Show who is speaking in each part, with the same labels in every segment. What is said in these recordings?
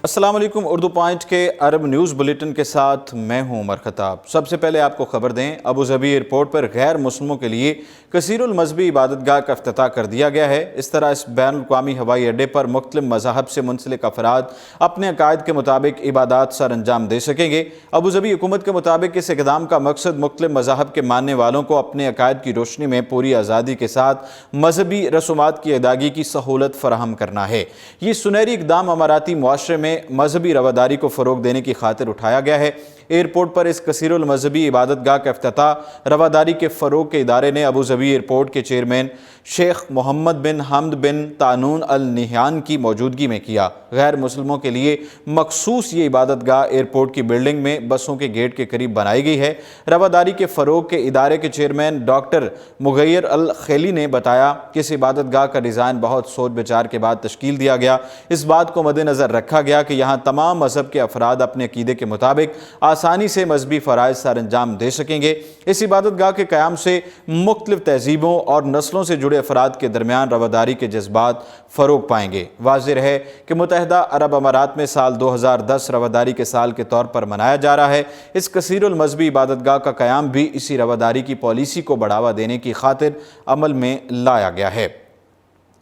Speaker 1: السلام علیکم۔ اردو پوائنٹ کے عرب نیوز بلیٹن کے ساتھ میں ہوں عمر خطاب۔ سب سے پہلے آپ کو خبر دیں، ابوظہبی ایئرپورٹ پر غیر مسلموں کے لیے کثیر المذہبی عبادت گاہ کا افتتاح کر دیا گیا ہے۔ اس طرح اس بین الاقوامی ہوائی اڈے پر مختلف مذاہب سے منسلک افراد اپنے عقائد کے مطابق عبادات سر انجام دے سکیں گے۔ ابوظہبی حکومت کے مطابق اس اقدام کا مقصد مختلف مذاہب کے ماننے والوں کو اپنے عقائد کی روشنی میں پوری آزادی کے ساتھ مذہبی رسومات کی ادائیگی کی سہولت فراہم کرنا ہے۔ یہ سنہری اقدام اماراتی معاشرے میں مذہبی رواداری کو فروغ دینے کی خاطر اٹھایا گیا ہے۔ ایئرپورٹ پر اس کثیر المذہبی عبادت گاہ کا افتتاح رواداری کے فروغ کے ادارے نے ابوظہبی ایئرپورٹ کے چیئرمین شیخ محمد بن حمد بن طانون النہیان کی موجودگی میں کیا۔ غیر مسلموں کے لیے مخصوص یہ عبادت گاہ ایئرپورٹ کی بلڈنگ میں بسوں کے گیٹ کے قریب بنائی گئی ہے۔ رواداری کے فروغ کے ادارے کے چیئرمین ڈاکٹر مغیر الخیلی نے بتایا کہ اس عبادت گاہ کا ڈیزائن بہت سوچ بچار کے بعد تشکیل دیا گیا۔ اس بات کو مد نظر رکھا گیا کہ یہاں تمام مذہب کے افراد اپنے عقیدے کے مطابق آسانی سے مذہبی فرائض سر انجام دے سکیں گے۔ اس عبادت گاہ کے قیام سے مختلف تہذیبوں اور نسلوں سے جڑے افراد کے درمیان رواداری کے جذبات فروغ پائیں گے۔ واضح رہے کہ متحدہ عرب امارات میں سال 2010 رواداری کے سال کے طور پر منایا جا رہا ہے۔ اس کثیر المذہبی عبادت گاہ کا قیام بھی اسی رواداری کی پالیسی کو بڑھاوا دینے کی خاطر عمل میں لایا گیا ہے۔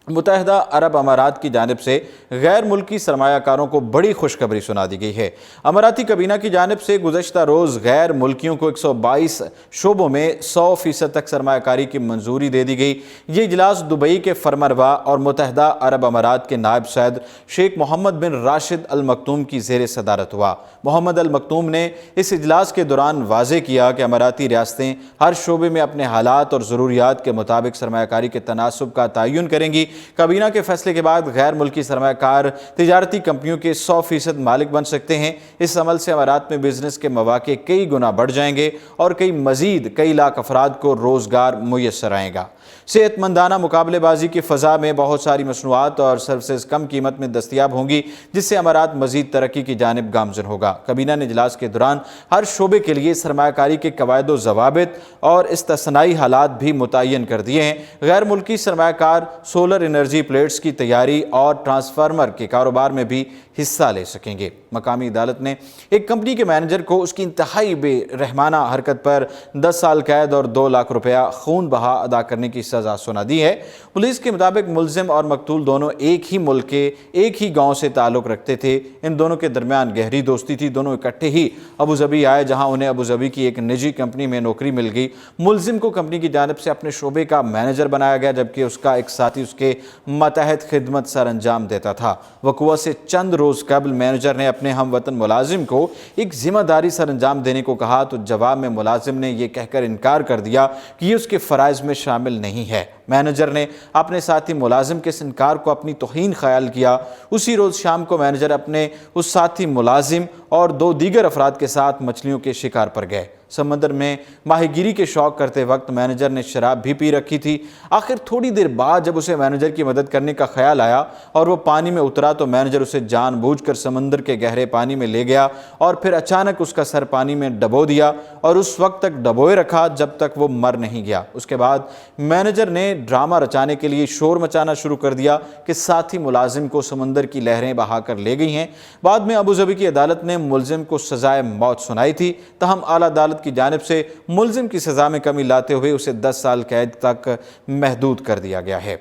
Speaker 1: متحدہ عرب امارات کی جانب سے غیر ملکی سرمایہ کاروں کو بڑی خوشخبری سنا دی گئی ہے۔ اماراتی کابینہ کی جانب سے گزشتہ روز غیر ملکیوں کو 122 شعبوں میں 100% تک سرمایہ کاری کی منظوری دے دی گئی۔ یہ اجلاس دبئی کے فرمانروا اور متحدہ عرب امارات کے نائب صدر شیخ محمد بن راشد المکتوم کی زیر صدارت ہوا۔ محمد المکتوم نے اس اجلاس کے دوران واضح کیا کہ اماراتی ریاستیں ہر شعبے میں اپنے حالات اور ضروریات کے مطابق سرمایہ کاری کے تناسب کا تعین کریں گی۔ کابینہ کے فیصلے کے بعد غیر ملکی سرمایہ کار تجارتی کمپنیوں کے 100% مالک بن سکتے ہیں۔ اس عمل سے امارات میں بزنس کے مواقع کئی گنا بڑھ جائیں گے اور کئی لاکھ افراد کو روزگار میسر آئے گا۔ صحت مندانہ مقابلے بازی کی فضا میں بہت ساری مصنوعات اور سروسز کم قیمت میں دستیاب ہوں گی، جس سے امارات مزید ترقی کی جانب گامزن ہوگا۔ کابینہ نے اجلاس کے دوران ہر شعبے کے لیے سرمایہ کاری کے قواعد و ضوابط اور استثنائی حالات بھی متعین کر دیے ہیں۔ غیر ملکی سرمایہ کار سولر انرجی پلیٹس کی تیاری اور ٹرانسفارمر کے کاروبار میں بھی حصہ لے سکیں گے۔ مقامی عدالت نے ایک کمپنی کے مینیجر کو اس کی انتہائی بے رحمانہ حرکت پر 10 سال قید اور 2 لاکھ روپیہ خون بہا ادا کرنے کی سزا سنا دی ہے۔ پولیس کے مطابق ملزم اور مقتول دونوں ایک ہی ملک کے ایک ہی گاؤں سے تعلق رکھتے تھے۔ ان دونوں کے درمیان گہری دوستی تھی۔ دونوں اکٹھے ہی ابوظہبی آئے، جہاں انہیں ابوظہبی کی ایک نجی کمپنی میں نوکری مل گئی۔ ملزم کو کمپنی کی جانب سے اپنے شعبے کا مینیجر بنایا گیا، جبکہ اس کا ایک ساتھی اس کے ماتحت خدمت سر انجام دیتا تھا۔ وقوع سے چند روز قبل مینیجر نے اپنے ہم وطن ملازم کو ایک ذمہ داری سر انجام دینے کو کہا، تو جواب میں ملازم نے یہ کہہ کر انکار کر دیا کہ یہ اس کے فرائض میں شامل نہیں ہے۔ مینیجر نے اپنے ساتھی ملازم کے اس انکار کو اپنی توہین خیال کیا۔ اسی روز شام کو مینیجر اپنے اس ساتھی ملازم اور 2 دیگر افراد کے ساتھ مچھلیوں کے شکار پر گئے۔ سمندر میں ماہی گیری کے شوق کرتے وقت مینیجر نے شراب بھی پی رکھی تھی۔ آخر تھوڑی دیر بعد جب اسے مینیجر کی مدد کرنے کا خیال آیا اور وہ پانی میں اترا، تو مینیجر اسے جان بوجھ کر سمندر کے گہرے پانی میں لے گیا اور پھر اچانک اس کا سر پانی میں ڈبو دیا اور اس وقت تک ڈبوئے رکھا جب تک وہ مر نہیں گیا۔ اس کے بعد مینیجر نے ڈرامہ رچانے کے لیے شور مچانا شروع کر دیا کہ ساتھی ملازم کو سمندر کی لہریں بہا کر لے گئی ہیں۔ بعد میں ابوظہبی کی عدالت نے ملزم کو سزائے موت سنائی تھی، تاہم اعلیٰ عدالت کی جانب سے ملزم کی سزا میں کمی لاتے ہوئے اسے 10 سال قید تک محدود کر دیا گیا ہے۔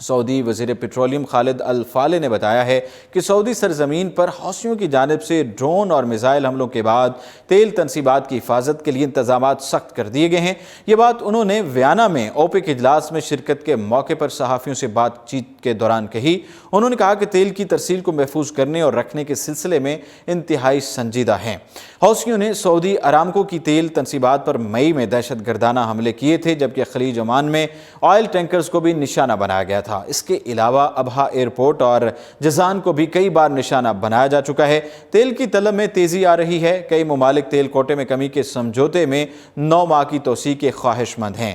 Speaker 1: سعودی وزیر پیٹرولیم خالد الفالح نے بتایا ہے کہ سعودی سرزمین پر حوثیوں کی جانب سے ڈرون اور میزائل حملوں کے بعد تیل تنصیبات کی حفاظت کے لیے انتظامات سخت کر دیے گئے ہیں۔ یہ بات انہوں نے ویانا میں اوپیک اجلاس میں شرکت کے موقع پر صحافیوں سے بات چیت کے دوران کہی۔ انہوں نے کہا کہ تیل کی ترسیل کو محفوظ کرنے اور رکھنے کے سلسلے میں انتہائی سنجیدہ ہیں۔ حوثیوں نے سعودی ارامکو کی تیل تنصیبات پر مئی میں دہشت گردانہ حملے کیے تھے، جبکہ خلیج عمان میں آئل ٹینکرز کو بھی نشانہ بنایا گیا تھا۔ اس کے علاوہ ابہا ایئرپورٹ اور جزان کو بھی کئی بار نشانہ بنایا جا چکا ہے۔ تیل کی طلب میں تیزی آ رہی ہے۔ کئی ممالک تیل کوٹے میں کمی کے سمجھوتے میں 9 ماہ کی توسیع کے خواہش مند ہیں۔